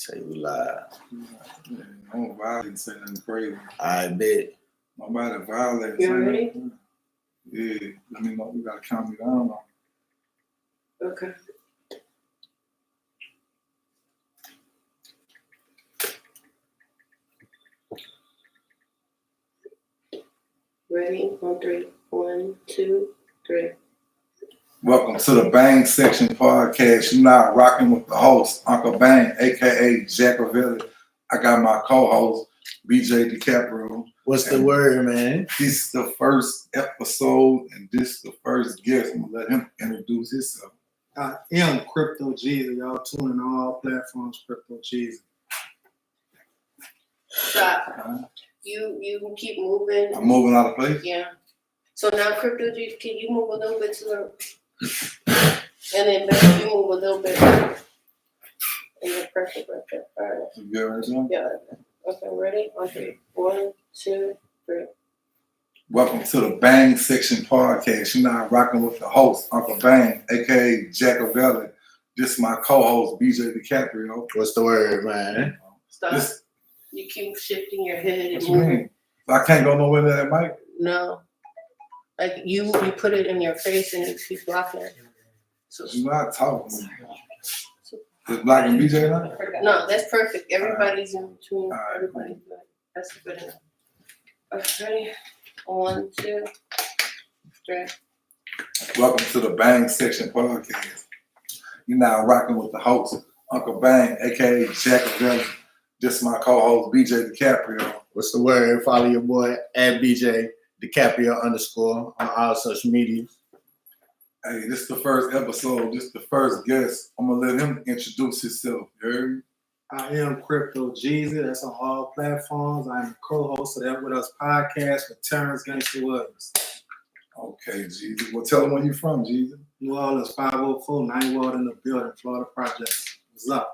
Say we live. Yeah, I won't violate and say nothing crazy. I bet. Nobody violate. You ready? Yeah, let me know. You gotta count me down on. Okay. Ready? On three. 1, 2, 3. Welcome to the Bang Section Podcast. You're now rocking with the host, Unkle Bang, aka Jackavelli. I got my co-host, BJ DiCaprio. What's the word, man? This is the first episode, and this is the first guest. I'm gonna let him introduce himself. I am Crypto Jesus. Y'all tuning in all platforms, Crypto Jesus. Stop. You keep moving. I'm moving out of place. Yeah. So now, Crypto G, can you move a little bit to the, and then back, you move a little bit, and then press it right there. All right. You good right now? Yeah. Okay, ready? On 3. 1, 2, 3. Welcome to the Bang Section Podcast. You're now rocking with the host, Unkle Bang, aka Jackavelli. This is my co-host, BJ DiCaprio. What's the word, man? Stop. You keep shifting your head and What you mean? moving. I can't go nowhere near that mic. No. Like you put it in your face and you keep blocking it. So You're not talking. It's Black and BJ now? no, that's perfect. Everybody's in between. All right. Everybody's good. That's good enough. Okay, ready? 1, 2, 3. Welcome to the Bang Section Podcast. You're now rocking with the host, Unkle Bang, aka Jackavelli. This is my co-host, BJ DiCaprio. What's the word? Follow your boy at BJ DiCaprio _ on all social media. Hey, this is the first episode. This is the first guest. I'm going to let him introduce himself. You heard me? I am Crypto Jesus. That's on all platforms. I'm the co-host of That With Us podcast with Terrence Gangster Williams. Okay, Jesus. Well, tell him where you from, Jesus. New Orleans 504, 9 Ward in the building, Florida Projects. What's up?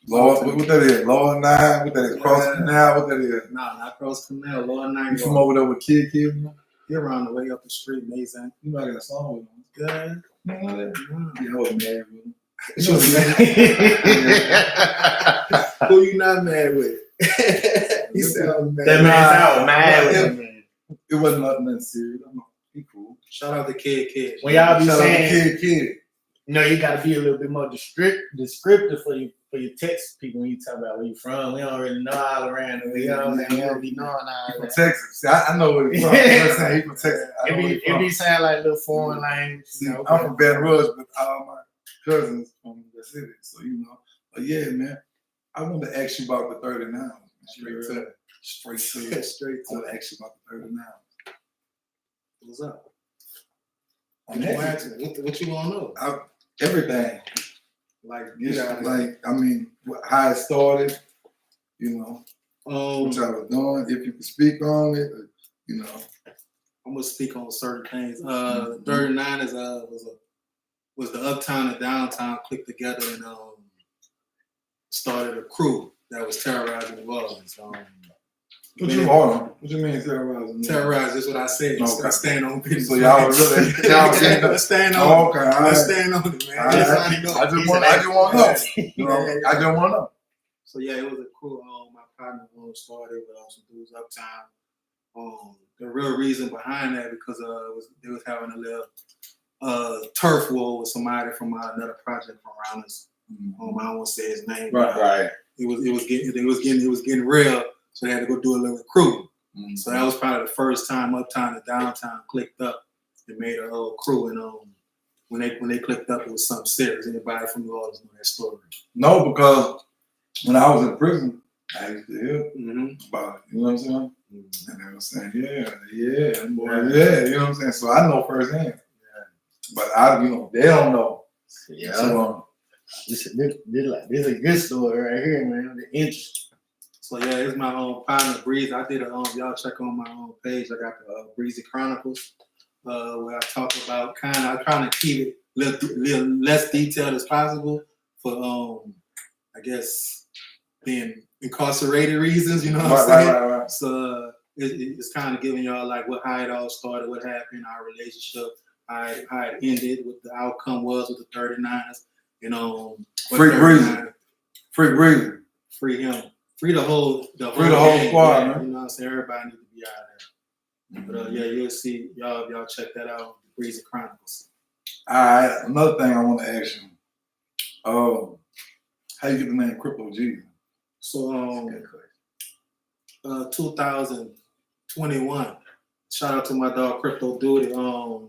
Lord, what that is? Lower 9? What that is? Cross Canal? What that is? Nah, not Cross Canal, Lower 9 You from Ward. over there with Kid? You You're around the way up the street, Mason. might got a song with him. Good. You know that? Yeah, I was married with him. You was mad. Who you not mad with? He said I was mad. That man sound mad with him, man. It wasn't nothing serious. I'm like, he cool. Shout out to Kid. When y'all be Shout out to saying, Kid. you know, you gotta be a little bit more descriptive for your text people when you talk about where you from. We don't really know all around it. You know what I'm saying? We don't be knowing all He from that. Texas. See, I know where he's from. You know what I'm saying? He from Texas. I know where he It from. be sound like little foreign language. See, You know, I'm from Baton Rouge, but all my cousins from the city. So, you know. But yeah, man, I wanted to ask you about the 39. Straight to it. Straight I want to ask you about the 39. What's up? I'm What you want to know? everything. Like, I mean, how it started, you know, um, what y'all was doing, if you could speak on it, you know. I'm gonna speak on certain things. 39 is was the uptown and downtown clicked together and started a crew that was terrorizing New Orleans. What you mean terrorizing? Terrorize is what I said. Okay. Stand on business. So y'all really, stand on oh, it. okay, all right. Let's stand on it, man. All right. I just want to know. You know, I just want to know. So yeah, it was a crew. My partner started with some dudes uptown. The real reason behind that because they was having a little turf war with somebody from another project from around us. I don't want to say his name. right. It was getting real. So they had to go do a little recruiting. So that was probably the first time uptown and downtown clicked up and made a whole crew. And when they clicked up, it was something serious. Anybody from New Orleans know that story? No, because when I was in prison, I used to hear about it. You know what I'm saying? And they were saying, yeah, boy, yeah. You know what I'm saying? So I know firsthand. But they don't know. Yeah. So, This is a good story right here, man. The interest. So yeah, it's my partner Breeze. I did y'all check on my own page. I got the Breezy Chronicles, where I talk about I'm trying to keep it little less detailed as possible for I guess being incarcerated reasons, you know what I'm saying? Right. So it's kind of giving y'all like how it all started, what happened, our relationship, how it ended, what the outcome was with the 39ers, you know. Freak Breezy. free him, free the whole whole squad, yeah, man. you know what I'm saying? Everybody need to be out there. But yeah, you'll see y'all check that out. Breezy Chronicles. All right, another thing I want to ask you. How you get the name Crypto G? So 2021. Shout out to my dog Crypto Duty. Oh,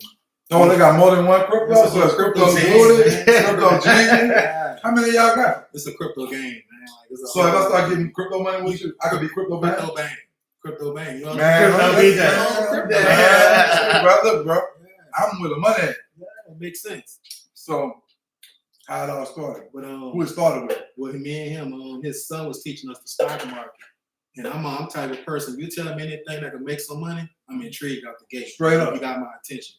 they got more than one crypto. So it's Crypto Duty, Crypto G. How many of y'all got? It's a crypto game, man. Like, it's a So if I start getting crypto money with you, I could be Crypto Bang. Crypto Bang. Crypto Bang. You know what Man, Yeah. bro. I'm with the money. Yeah, it makes sense. So how it all started? But Who it started with? well, me and him, his son was teaching us the stock market. And I'm type of person. You tell me anything that can make some money, I'm intrigued out the gate. Straight up. You got my attention.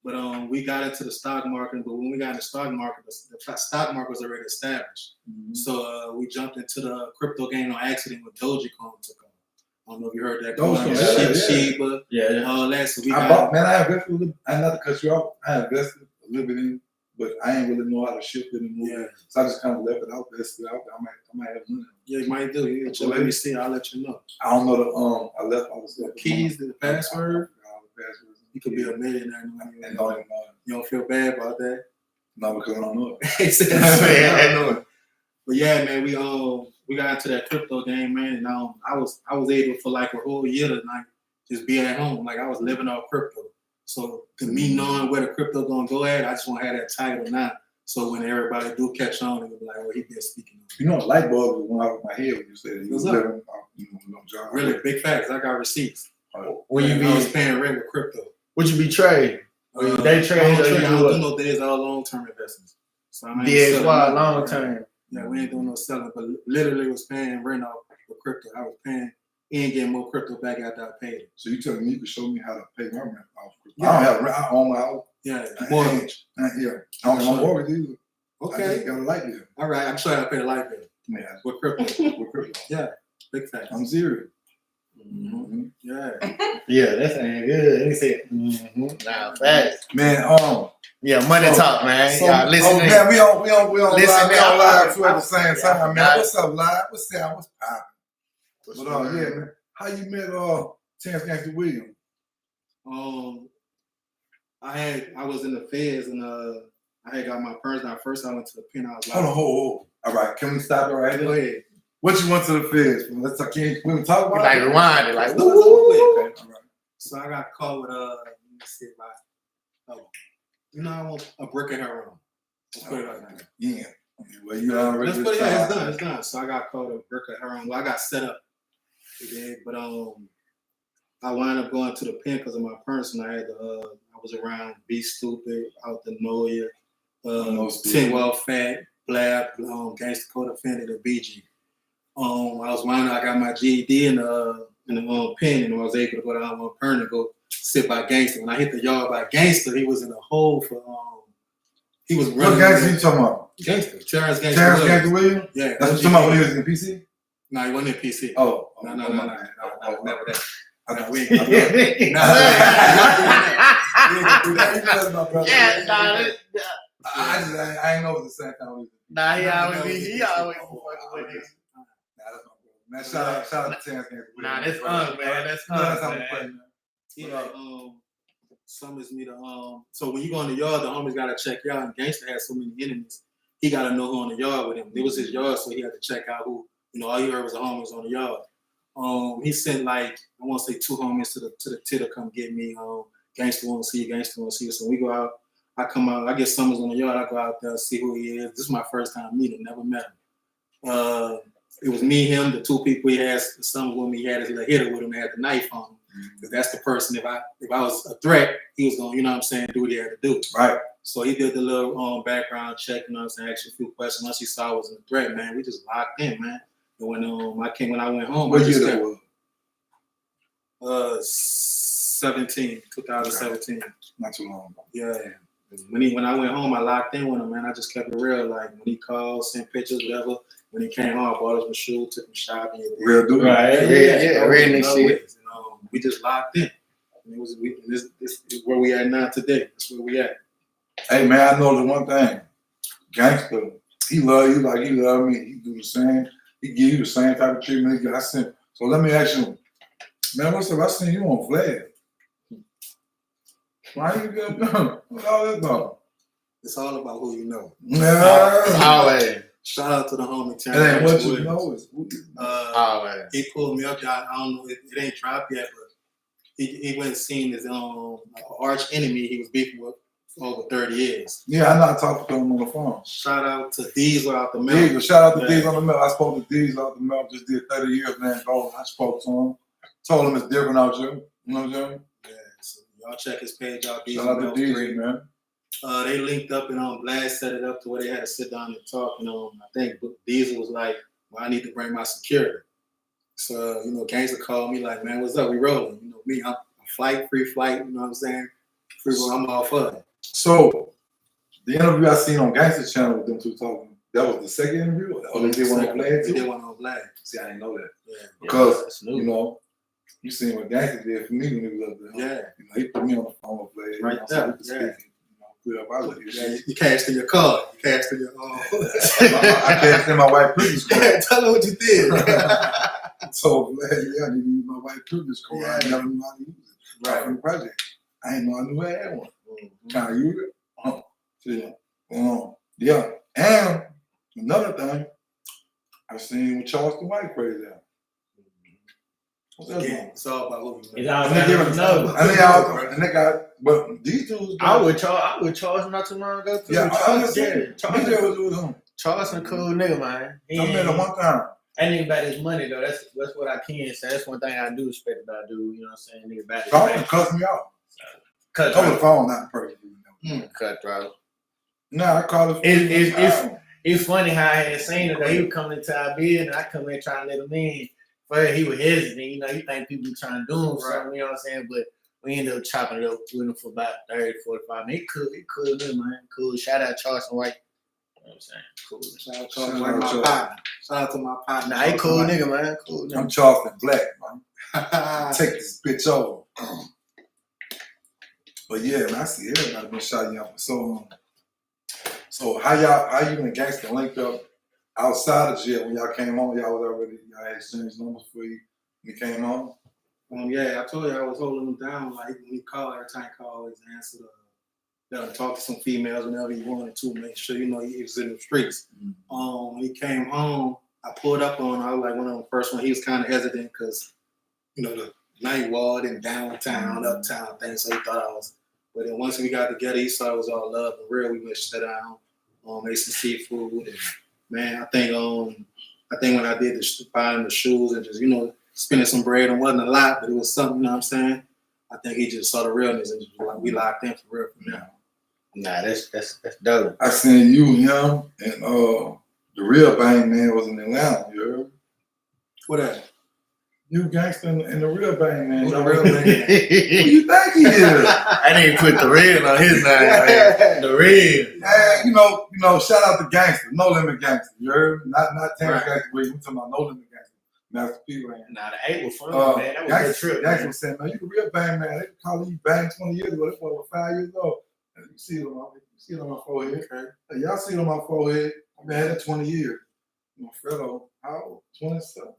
But we got into the stock market. But when we got in the stock market, the stock market was already established. Mm-hmm. So we jumped into the crypto game on accident when Dogecoin took off. I don't know if you heard that. Dogecoin, Shiba, Yeah. all that. So we I invested a little. I not to cut you off. I invested a little bit in, but I ain't really know how to shift it anymore. Yeah. So I just kind of left it out there. Still out there. I might have money. Yeah, you might do. Yeah, so let me see. I'll let you know. I don't know the I left all the stuff. The keys, the password. All the passwords. You could be a millionaire. And don't even know it. You don't feel bad about that? No, because I don't know it. He said, I don't know it. But yeah, man, we got into that crypto game, man, and I was able for like a whole year to like just be at home, like I was living off crypto. So to me knowing where the crypto gonna go at, I just want to have that title now. So when everybody do catch on, they'll be like, "Oh, he been speaking." You know, a light bulb went off my head when you said it. What's up? No job. Really big facts. I got receipts. When you I was be, paying rent with crypto. would you be trading? Day trade I or don't you do do no days, all long-term investments. So I ain't DXY selling long nothing. term? Yeah, we ain't doing no selling, but literally was paying rent off for crypto. I was paying and getting more crypto back after I paid it. So you telling me you could show me how to pay my rent off? Yeah. I don't have rent. I own my house. Yeah, mortgage. Yeah, I don't have mortgage either. I Okay. just got a light bill. All right, I'm sure I pay the light bill Man, with crypto. with crypto. Yeah, big facts. I'm serious. Mm-hmm. Yeah. Yeah, that ain't good. He said, nah, facts. Man, Yeah, money talk, man. so, Y'all listen. man, we on Listen, live too at the same time, man. I- What's up, live? What's up? What's poppin'? But yeah, man. How you met Chance Gangster Williams? I was in the feds and I had got my purse. Now first I went to the pen. I was like, Hold on, hold. All right, can we stop it right go there? ahead. What you went to the feds for? Let's talk. We can talk about Like it. rewind it, like Let's do it quick. Okay, all right. So I got caught with let me see if I want a brick of heroin. Let's put it like that. Yeah. Well, you already. Let's put it. Yeah, it's done. So I got caught with a brick of heroin. Well, I got set up. Yeah, but I wound up going to the pen because of my person. I had I was around Be Stupid, Out the Noya, Tinwell Fat, Blab, Gangsta Code Offended, and BG. I got my GED in the pen, and I was able to go down one Pern and go sit by Gangsta. When I hit the yard by Gangsta, he was in a hole for he was What running. gangster you talking about? Gangsta. Terrence Gangsta. Terrence Williams. Gangster Williams? Yeah. That's what you talking about when he was in PC? No, he wasn't in PC. Oh. No, never that. I we- Yeah, nah, I ain't know it was the same time. nah, he always be fucking with it. Man, shout out to Chance Gangster Williams. Nah, that's fun, man. That's fun, That's how we man. play, man. Yeah, summons me to so when you go in the yard, the homies gotta check you out, and Gangsta has so many enemies, he gotta know who on the yard with him. It was his yard, so he had to check out who, all he heard was the homies on the yard. He sent like, I wanna say 2 homies to the to come get me. Gangsta wanna see you. So we go out, I come out, I get Summers on the yard, I go out there, see who he is. This is my first time meeting him, never met him. It was me, him, the 2 people he had, Summers with me, he had his hitter with him, had the knife on him. Because that's the person, if I was a threat, he was going to, do what he had to do. Right. So he did the little background check, asked a few questions. Once he saw I was a threat, man, we just locked in, man. And when I went home, What I just year that was? 2017. Not too long ago. Yeah. When I went home, I locked in with him, man. I just kept it real. Like when he called, sent pictures, whatever. When he came home, I bought him a shoe, took him shopping. Real dude. Right, yeah, real nigga shit. We just locked in. And this is where we at now today. That's where we at. Hey man, I know the one thing. Gangster, he love you like he love me. He do the same. he give you the same type of treatment. I sent. So let me ask you, man, what's up? I seen you on Flag. Why you get done? What's all that about? It's all about who you know. Always. Shout out to the homie It ain't what you Williams. know, it's who you know. Always. He pulled me up. I don't know. It ain't dropped yet, but he went and seen his arch enemy he was beefing with for over 30 years. Yeah, I know. I talked to him on the phone. Shout out to Diesel out the Diesel, middle. shout out to Yeah. Diesel on the mill. I spoke to Diesel out the mill. Just did 30 years, man. Ago. I spoke to him. Told him it's different out here. You know what I'm saying? Yeah, so y'all check his page out. Shout Diesel out to Mills Diesel, 3. man. They linked up and Blast set it up to where they had to sit down and talk. I think Diesel was like, "Well, I need to bring my security." So Gangster called me like, "Man, what's up? We rolling." Me, I'm free flight. You know what I'm saying? I'm all for it. So the interview I seen on Gangster Channel with them two talking, that was the second interview? Or they did one on Flag They too? did one on Blast. See, I didn't know that. Yeah. Because, you seen what Gangster did for me when he was up there. Yeah. He put me on the phone with Flag. Right so there, we could yeah. speak, clear up our little Yeah, shit. you cashed in your card. You cashed in your I can't send my white privilege card. Tell her what you did. So Flag, yeah, I need to use my white privilege card. Yeah. I never knew how to use it. Right from the project. I ain't know I knew I had one. Can I use it? Yeah. And another thing, I seen with Charleston White crazy out. What's that Again, about? it's all about who you It's know. all And they about give no. and they got, but these dudes. I would charge not too long ago too. Yeah, I Charles, understand. Charles, DJ was with him. Charles a cool nigga, man. I met him one time. That nigga about his money though. That's what I can say. That's one thing I do respect about dude. You know what I'm saying? Nigga about his Charleston money. cussed me out. Cut Over the phone, not personally. Cutthroat. Nah, I called it. It's funny how I had seen it. Though. He was coming into our business, and I come in trying to let him in. First, he was hesitant. You think people trying to do him something, you know what I'm saying? But we ended up chopping it up with him for about 30, 45 minutes. He cool, man. Cool. Shout out Charleston White. You know what I'm saying? Cool. Shout out to my partner. Shout out to my partner. Nah, he cool nigga, man. Cool nigga. I'm Charleston Black, man. Take this bitch over. But yeah, man, I see everybody been shouting out. So how you and Gangsta linked up outside of jail when y'all came home? Y'all had exchanged numbers before you came home? Yeah, I told you I was holding him down. Like when he called, every time he called, always answered. Let him talk to some females whenever he wanted to, make sure he was in the streets. When he came home, I pulled up on him. I was like one of the first ones. He was kind of hesitant because the night ward and downtown, uptown thing. So he thought I was. But then once we got together, he saw it was all love and real. We went to sit down, ate some seafood, and man, I think when I did buying the shoes and just spending some bread, and wasn't a lot, but it was something. You know what I'm saying? I think he just saw the realness and just like we locked in for real from now. Nah, that's dope. I seen you, him, and the real Bang Man was in Atlanta. You heard? What that? You Gangsta and the real Bang Man. Who the real man? Who you think he is? I didn't put the red on his name, man. The red. Man, shout out to Gangsta, No Limit Gangsta. You heard? Not Terrence Gangsta, but we talking about No Limit Gangsta. Master P Ran. Nah, the 8 was fun, man. That was a good trip. Gangsta was saying, man, you the real Bang Man. They calling you Bang 20 years ago. That's what 5 years old. And you see it on my forehead. Okay. Hey, y'all see it on my forehead. I've been had it 20 years. My fellow, how old? 27.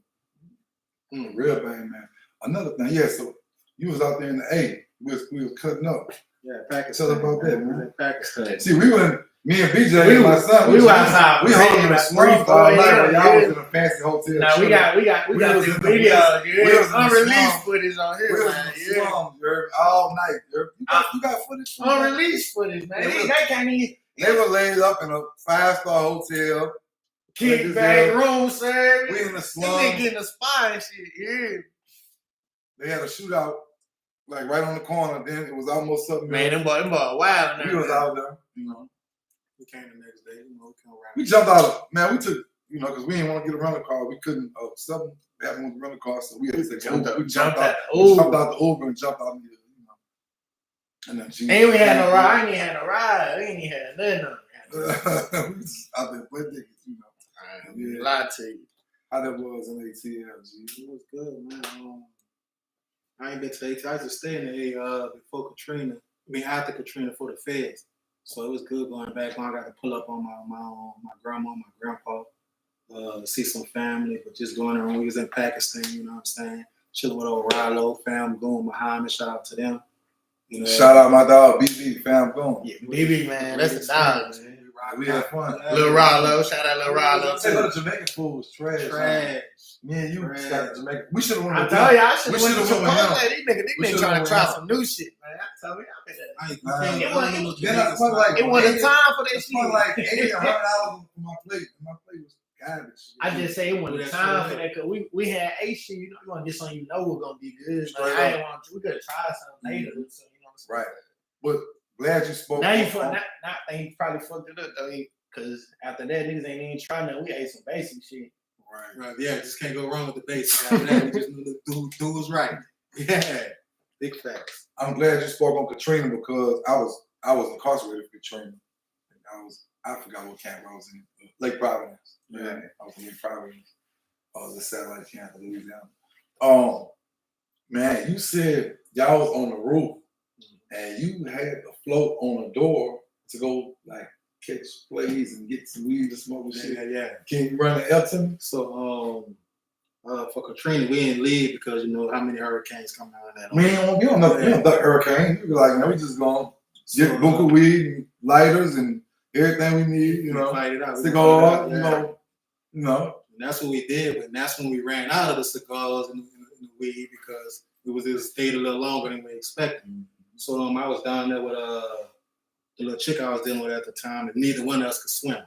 Real Bang Man. Another thing, yeah, so you was out there in the A. We was cutting up. Yeah, Pakistan. Tell us about that, We was man. in Pakistan. See, me and BJ and my son, we were outside. We holding the slums all night. Y'all Yeah. was in a fancy hotel. Now we got was this in the video. we was in the Unreleased slum. footage on We here, was man. in the slums, you heard? All night. You got footage from that? Unreleased footage, man. They was- That can't even They were laid up in a 5-star hotel. kick back room service. We in the They slums. getting a spy and shit. Yeah. They had a shootout, like right on the corner. Then it was almost something. Man, them boy wild. We was out there, We came the next day. We come around. We jumped out. Man, we took, because we didn't want to get a rental car. We couldn't. Something happened with the rental car, so we had to take Jumped Uber. out. We jumped out the Uber and jumped out. And then Ain't we had no ride. I ain't even had no ride. We ain't even had nothing on we just out there playing tickets, Yeah. Lie to you. How that was in ATL, G. It was good, man. I ain't been to AT. I used to stay in the A before Katrina. After Katrina for the feds. So it was good going back when I got to pull up on my grandma, my grandpa. see some family, but just going around. We was in Pakistan, you know what I'm saying? Chilling with old Rilo, fam, going Muhammad, shout out to them. You know, Shout out my dog BB, fam, going. Yeah, BB, man, that's a dog, man. We had fun. Lil Rollo, shout out Lil Rollo Say too. the Jamaican food was trash. Trash. Me and you Trash. got Jamaican. We should have went I with told them. you, I should We have went to should've went with Chipotle. him. These We niggas should've trying went to try with some new shit, man. I told you, It it wasn't wasn't time for that It spent like shit. $80, $100 for my plate. And my plate was garbage. I just say it wasn't That's time right. for that because we had a shit. You know, you want to get something you know we're gonna be good. Straight Like, I up. ain't want to. We could have tried something later. So you know what I'm saying? Right. But glad you spoke. Now you fuck. Now he probably fucked it up though. Because after that, niggas ain't even trying nothing. We ate some basic shit. Right, yeah, just can't go wrong with the basics. After that, we just knew the dude was right. Yeah, big facts. I'm glad you spoke on Katrina because I was incarcerated for Katrina. And I forgot what camp I was in. Lake Providence. Yeah, I was in Lake Providence. I was a satellite camp in Louisiana. Man, you said y'all was on the roof and you had to float on a door to go like catch plays and get some weed to smoke and shit. Yeah. Can you run the L to me? So, for Katrina, we didn't leave because you know how many hurricanes come out of that. We ain't, you don't know, you don't duck hurricane. You be like, man, we just gonna get buku weed and lighters and everything we need, you know. Fight it out. Cigar, Yeah. you know. And that's what we did, but that's when we ran out of the cigars and the weed because it stayed a little longer than we expected. Mm-hmm. So I was down there with the little chick I was dealing with at the time, and neither one of us could swim.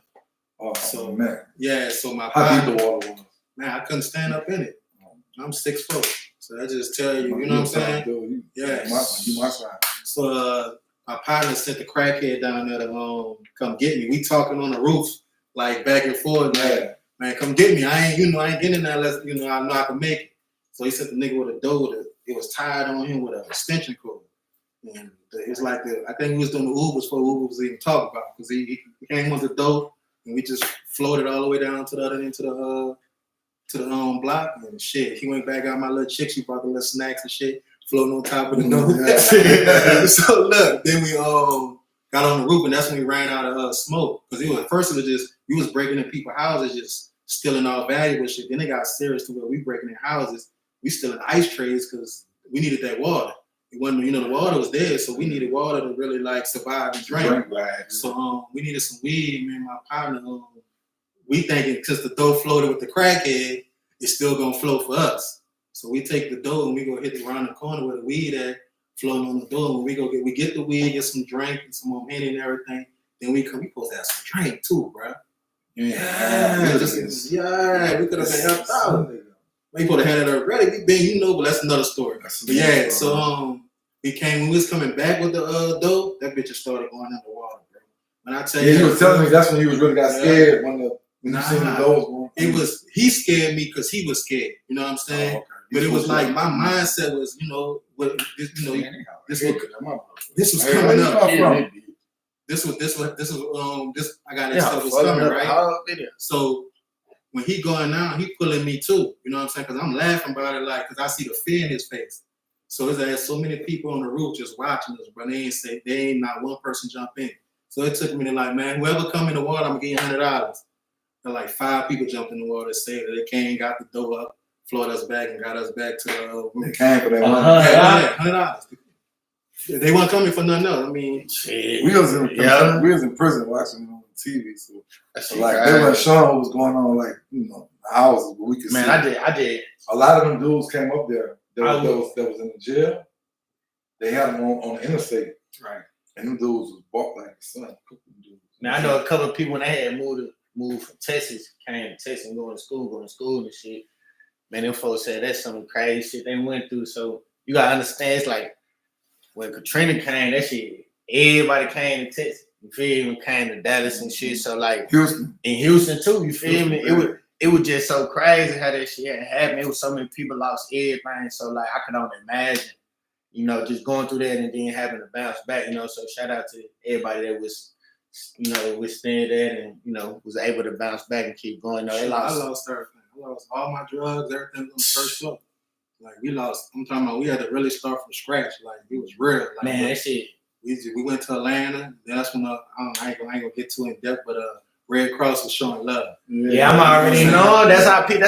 Oh, So, man. Yeah, so my How partner, deep the water was? man, I couldn't stand up in it. I'm 6'4", so I just tell you, you know what I'm saying? Yeah. You my side. So my partner sent the crackhead down there to come get me. We talking on the roof, like back and forth, like, man, come get me. I ain't getting in there unless I know I can make it. So he sent the nigga with a door that it was tied on him with an extension cord. And it's like I think he was doing the Ubers before Uber was even talking about because he came with the dope and we just floated all the way down to the other end to the block and shit. He went back out my little chick. She brought the little snacks and shit, floating on top of the dope. Yeah. So look, then we got on the roof and that's when we ran out of smoke because at first it was just we was breaking in people's houses, just stealing all valuable shit. Then it got serious to where we breaking in houses, we stealing ice trays because we needed that water. It wasn't, the water was there, so we needed water to really like survive and drink. So we needed some weed. Me and my partner, we thinking because the dough floated with the crackhead, it's still gonna flow for us. So we take the dough and we go hit around the corner where the weed at, floating on the dough. When we get the weed, get some drink and some more Henny and everything. Then we supposed to have some drink too, bro. Yeah, we could have been helped out. We supposed to have it already. We been, but that's another story. So when we was coming back with the dough, that bitch just started going underwater, bro. When I tell you, you was telling me that's when you was really got scared when you seen the doors going. He scared me because he was scared. You know what I'm saying? But it was like my mindset was, this was coming up. This I got that stuff was coming, right? So when he going down, he pulling me too. You know what I'm saying? Because I'm laughing about it, like, because I see the fear in his face. So there's so many people on the roof just watching us, but they ain't not one person jump in. So it took me to like, man, whoever come in the water, I'm gonna give you $100. And like 5 people jumped in the water, saved it. They came, got the door up, floated us back, and got us back to the room. They came for that $100. They weren't coming for nothing else. I mean, shit. We was in prison watching on TV, so like they weren't showing what was going on, like the houses, but we could see. Man, I did. A lot of them dudes came up there. That was in the jail. They had them on the interstate, right? And them dudes was bought like the sun. Now I know a couple of people when they had moved from Texas, came to Texas and going to school and shit. Man, them folks said that's some crazy shit they went through. So you gotta understand, it's like when Katrina came, that shit, everybody came to Texas. You feel me? Came to Dallas and shit. So like Houston too. You feel me? It was just so crazy how that shit happened. It was so many people lost everything. So like I can only imagine, just going through that and then having to bounce back. So shout out to everybody that was, withstand that and was able to bounce back and keep going. I lost everything. I lost all my drugs, everything on the first floor. Like we lost. I'm talking about we had to really start from scratch. Like it was real. Like, man, that shit. We went to Atlanta. Then that's when I ain't gonna get too in depth, but Red Cross was showing love. Yeah, I'm already know. That's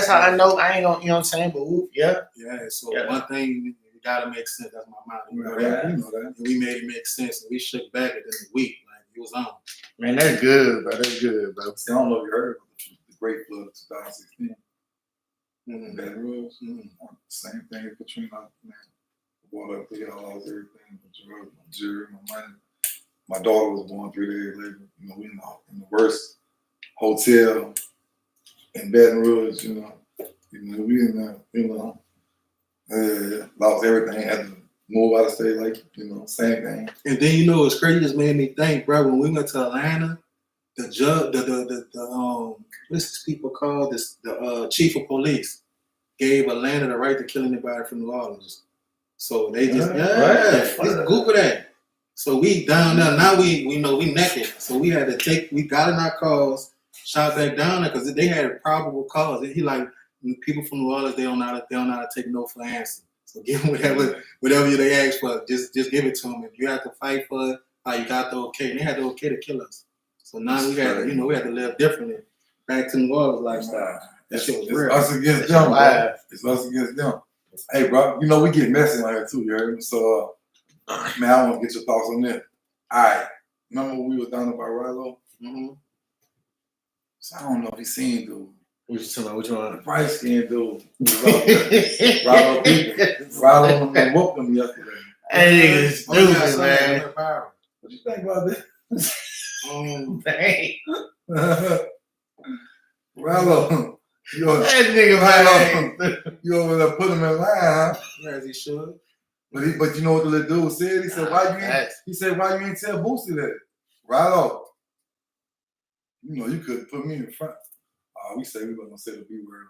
how I know. I ain't gonna, you know what I'm saying? But whoop, yeah. Yeah, so Yeah. one thing, it gotta make sense. That's my mind. You know Right, that? you know that. And we made it make sense, and we shook back within a week. Like, it was on. Man, that's good, bro. That's good, bro. See, I don't know if you heard of the Great Flood of 2016. Mm-hmm. That was Mm-hmm. same thing as Katrina, man. Water up there, I lost everything, my drugs, my jewelry, my money. My daughter was born 3 days later. You know, we in the worst hotel in Baton Rouge, you know. We in lost everything, had to move out of state, like, you know, same thing. And then, you know, what's crazy just made me think, bro, when we went to Atlanta, the judge, what's these people called? The chief of police gave Atlanta the right to kill anybody from New Orleans. So they just, just Google that. So we down there, now we know we naked. So we had to we got in our cars, shot back down there because they had probable cause. He like, people from New Orleans, they don't know how to take no for an answer. So give them whatever they ask for, just give it to them. If you have to fight for it, you got the okay. And they had the okay to kill us. So now we had to live differently. Back to New Orleans lifestyle. That shit was real. It's us against them, bro. It's us against them. Hey, bro, you know we get messy on here too, you heard me? So, man, I want to get your thoughts on that. All right. Remember when we was down there by Rilo? Mm-hmm. So I don't know if you seen dude. Which one? The bright skinned dude. Rilo whooped him yesterday. Hey, it's stupid, man. What you think about that? Dang. Rilo, That nigga, man. you over there put him in line, huh? As he should. But you know what the little dude said? He said, why you ain't tell Boosie that? Rilo, you know, you could put me in front. We say we gonna say the B word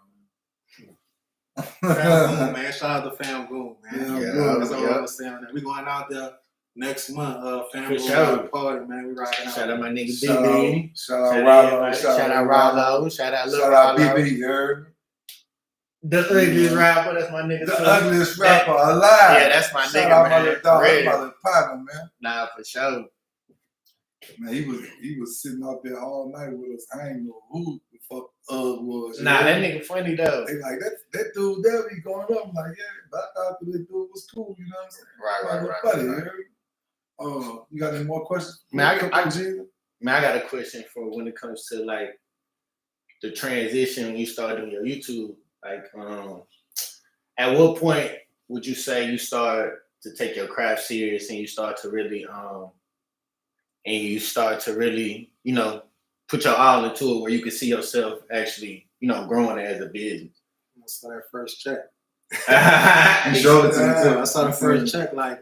on Fam Goon, man. Shout out to Fam Goon, man. Yeah, That's all I was saying. We going out there next month. Fam For Goon sure. party, man. We riding out. Shout out my nigga Shout BB. Shout out Rilo. Shout out Rilo. Shout out Lil Shout out Rilo. BB, you heard? The ugliest rapper, that's my nigga. The too. ugliest rapper alive. Yeah, that's my Shout nigga, out my man. little dog, For that's real. my little partner, man. Nah, for sure. Man, he was sitting out there all night with us. I ain't know who the fuck was. Nah, that nigga funny though. They like that dude there be going up. I'm like, yeah, but I thought that dude was cool, you know what I'm saying? Right. Buddy, you heard? You got any more questions? Man, I got a question for when it comes to like the transition when you start doing your YouTube. Like, at what point would you say you start to take your craft serious and you start to really, you know, put your all into it where you can see yourself actually, you know, growing as a business? I saw that first check. You showed it to me too. I saw the first check. Like,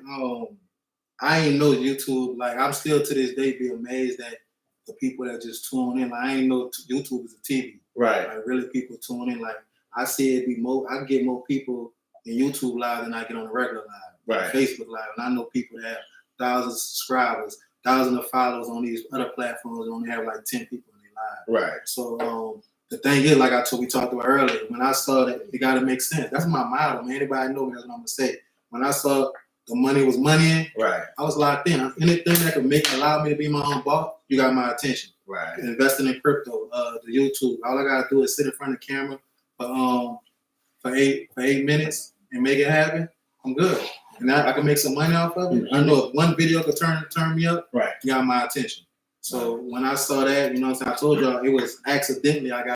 I ain't know YouTube. Like, I'm still to this day be amazed at the people that just tune in. Like, I ain't know YouTube is a TV. Right. Like, really, people tune in. Like, I see it be more. I get more people in YouTube live than I get on the regular live. Right. Facebook live, and I know people that have thousands of subscribers, thousands of followers on these other platforms. Only have like 10 people in their live. Right. So the thing is, like we talked about earlier, when I saw that, it got to make sense. That's my motto, man. Anybody know me, that's what I'm gonna say. When I saw the money was money, Right. I was locked in. Anything that could allow me to be my own boss, you got my attention. Right. Investing in crypto, the YouTube. All I gotta do is sit in front of the camera for 8 minutes and make it happen. I'm good. And I can make some money off of it. I know if one video could turn me up, Right. you got my attention. So when I saw that, you know what I'm saying, I told y'all it was accidentally I got